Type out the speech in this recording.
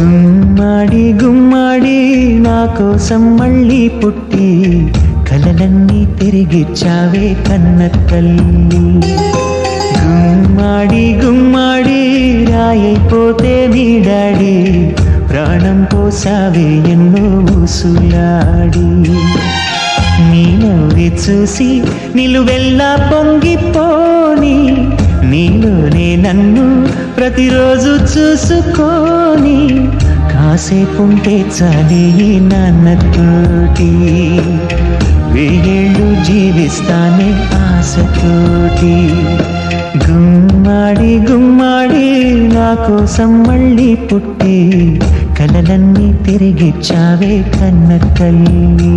గుమ్మాడి గుమ్మాడి నా కోసం మళ్ళీ పుట్టి కలలన్నీ తిరిగిచ్చావే కన్న తల్లి. గుమ్మాడి గుమ్మాడి రాయైపోతే నీడాడి ప్రాణం పోసావే ఎన్నో ఊసులాడి. నీ నవ్వి చూసి నిలువెల్లా పొంగిపోని నీలోనే నన్ను ప్రతిరోజు చూసుకోని కాసేపుంటే చాలే నాన్నతోటి వెయ్యేళ్ళు జీవిస్తానే ఆశతోటి. గుమ్మాడి గుమ్మాడి నా కోసం మళ్ళీ పుట్టి కలలన్నీ తిరిగిచ్చావే కన్న తల్లి.